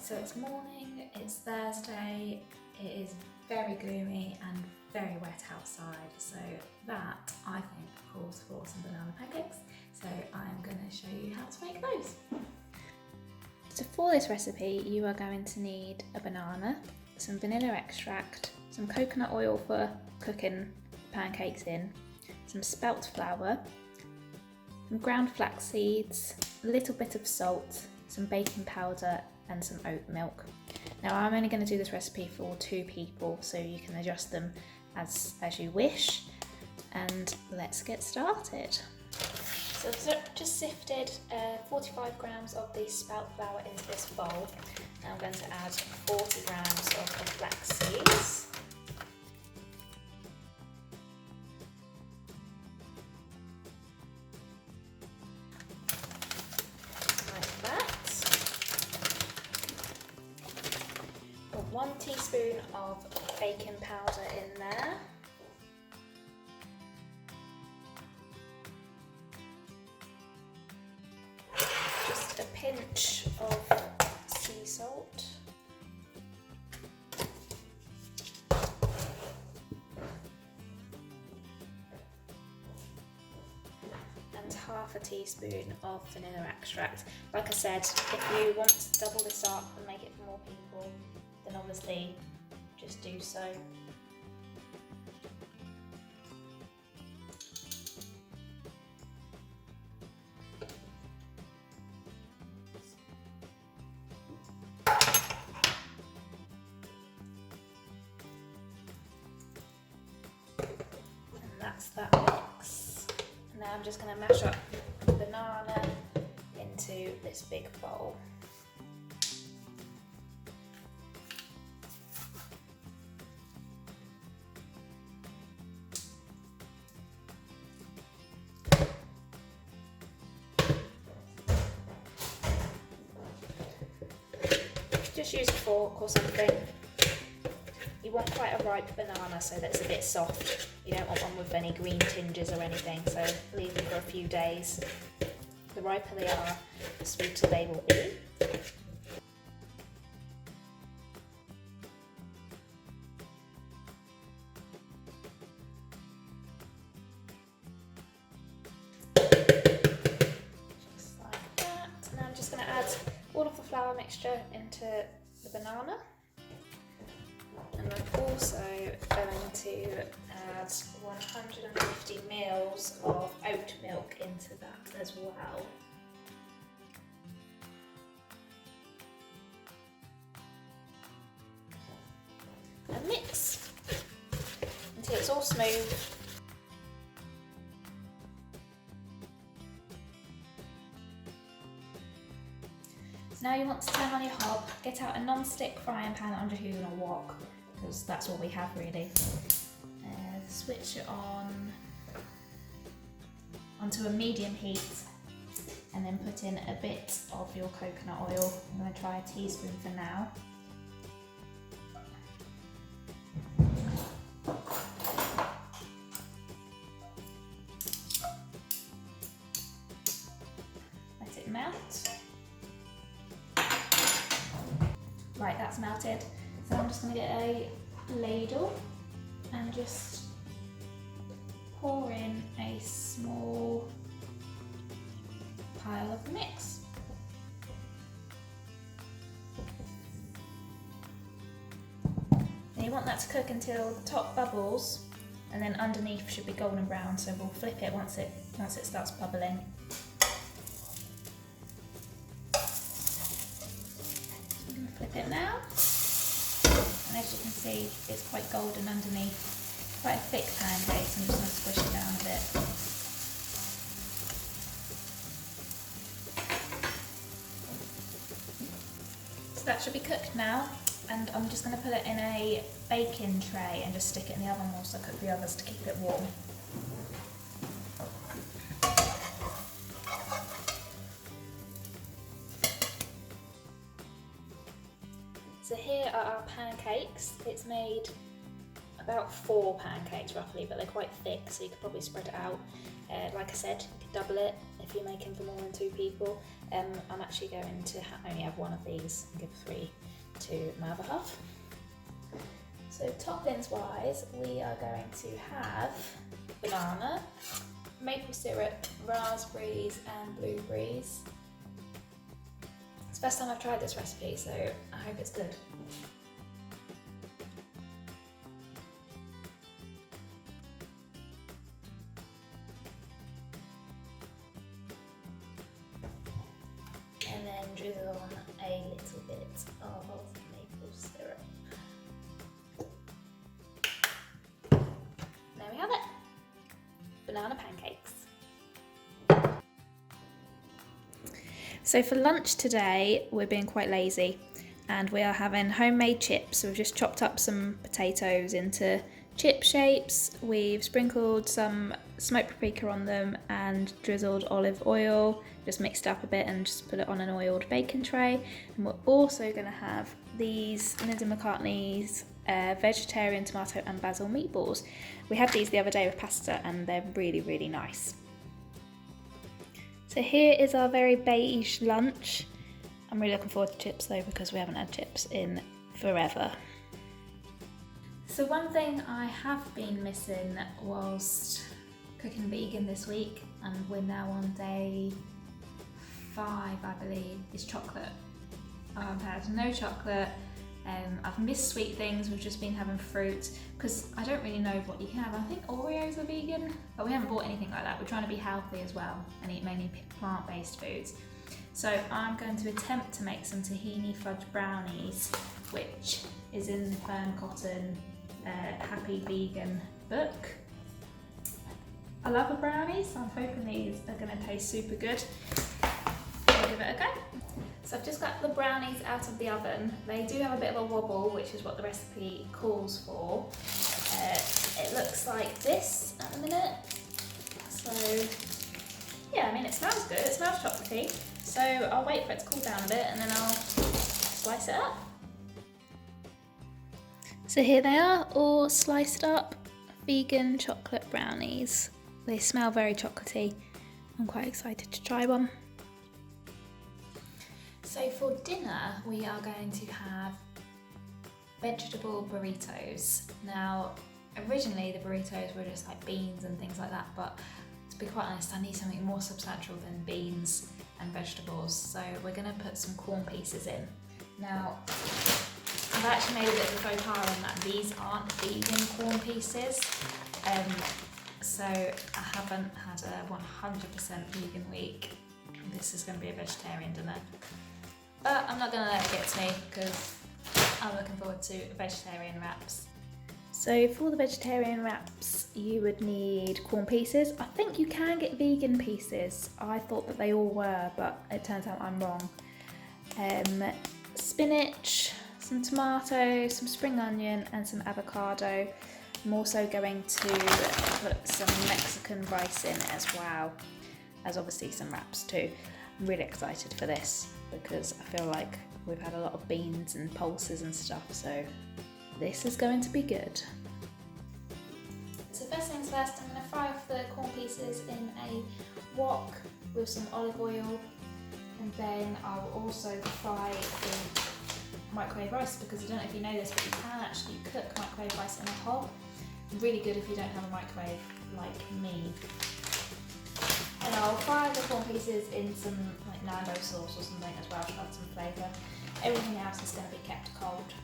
So it's morning, it's Thursday, it is very gloomy and very wet outside, so that I think calls for some banana pancakes. So I'm going to show you how to make those. So for this recipe you are going to need a banana, some vanilla extract, some coconut oil for cooking pancakes in, some spelt flour, some ground flax seeds, a little bit of salt, some baking powder and some oat milk. Now I'm only going to do this recipe for 2 people, so you can adjust them as you wish, and let's get started. So I've just sifted 45 grams of the spelt flour into this bowl. Now I'm going to add 40 grams of the flax seeds. Like that. 1 teaspoon of baking powder in there. Just a pinch of sea salt. And half a teaspoon of vanilla extract. Like I said, if you want to double this up and make it for more people, then obviously just do so. And that's that mix. Now I'm just going to mash up the banana into this big bowl. Just use a fork or something. You want quite a ripe banana so that it's a bit soft. You don't want one with any green tinges or anything, so leave them for a few days. The riper they are, the sweeter they will be. Just like that. And I'm just going to add all of the flour mixture into the banana, and I'm also going to add 150 ml of oat milk into that as well. And mix until it's all smooth. Now you want to turn on your hob, get out a non-stick frying pan. I'm just using a wok because that's what we have really. Switch it onto a medium heat, and then put in a bit of your coconut oil. I'm going to try a teaspoon for now. Let it melt. Right, that's melted. So I'm just going to get a ladle and just pour in a small pile of the mix. Then you want that to cook until the top bubbles, and then underneath should be golden brown, so we'll flip it once it starts bubbling. Flip it now, and as you can see it's quite golden underneath. Quite a thick pancake, so I'm just going to squish it down a bit. So that should be cooked now, and I'm just going to put it in a baking tray and just stick it in the oven whilst I cook the others to keep it warm. So here are our pancakes. It's made about 4 pancakes roughly, but they're quite thick, so you could probably spread it out. Like I said, you could double it if you're making for more than 2 people. I'm actually going to only have 1 of these and give 3 to my other half. So toppings wise, we are going to have banana, maple syrup, raspberries and blueberries. It's the first time I've tried this recipe, so I hope it's good. And then drizzle on a little bit of maple syrup. There we have it. Banana pancakes. So for lunch today, we're being quite lazy and we are having homemade chips. So we've just chopped up some potatoes into chip shapes. We've sprinkled some smoked paprika on them and drizzled olive oil, just mixed it up a bit and just put it on an oiled bacon tray. And we're also going to have these Linda McCartney's vegetarian tomato and basil meatballs. We had these the other day with pasta and they're really, really nice. So here is our very beige lunch. I'm really looking forward to chips though, because we haven't had chips in forever. So one thing I have been missing whilst cooking vegan this week, and we're now on day 5 I believe, is chocolate. I've had no chocolate. I've missed sweet things, we've just been having fruit, because I don't really know what you can have. I think Oreos are vegan, but we haven't bought anything like that. We're trying to be healthy as well and eat mainly plant-based foods. So I'm going to attempt to make some tahini fudge brownies, which is in the Fearne Cotton Happy Vegan book. I love the brownies, so I'm hoping these are going to taste super good. I'll give it a go. So I've just got the brownies out of the oven. They do have a bit of a wobble, which is what the recipe calls for. It looks like this at the minute. So yeah, I mean, it smells good, it smells chocolatey. So I'll wait for it to cool down a bit and then I'll slice it up. So here they are, all sliced up vegan chocolate brownies. They smell very chocolatey. I'm quite excited to try one. So for dinner, we are going to have vegetable burritos. Now, originally the burritos were just like beans and things like that, but to be quite honest, I need something more substantial than beans and vegetables. So we're gonna put some corn pieces in. Now, I've actually made a bit of a faux pas in that these aren't vegan corn pieces. So I haven't had a 100% vegan week. This is gonna be a vegetarian dinner. But I'm not going to let it get to me because I'm looking forward to vegetarian wraps. So for the vegetarian wraps, you would need corn pieces. I think you can get vegan pieces. I thought that they all were, but it turns out I'm wrong. Spinach, some tomato, some spring onion and some avocado. I'm also going to put some Mexican rice in as well, as obviously some wraps too. I'm really excited for this, because I feel like we've had a lot of beans and pulses and stuff, so this is going to be good. So first things first, I'm going to fry off the corn pieces in a wok with some olive oil, and then I'll also fry the microwave rice, because I don't know if you know this, but you can actually cook microwave rice in a hob. Really good if you don't have a microwave like me. And I'll fry the corn pieces in some like Nando sauce or something as well to add some flavour. Everything else is going to be kept cold.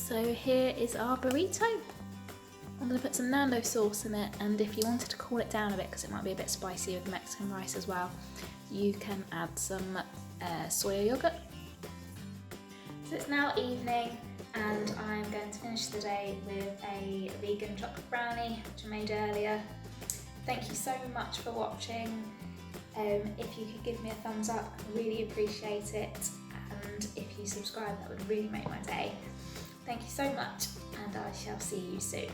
So here is our burrito. I'm going to put some Nando sauce in it, and if you wanted to cool it down a bit because it might be a bit spicy with the Mexican rice as well, you can add some soya yogurt. So it's now evening and I'm going to finish the day with a vegan chocolate brownie which I made earlier. Thank you so much for watching. If you could give me a thumbs up, I'd really appreciate it, and if you subscribe, that would really make my day. Thank you so much, and I shall see you soon.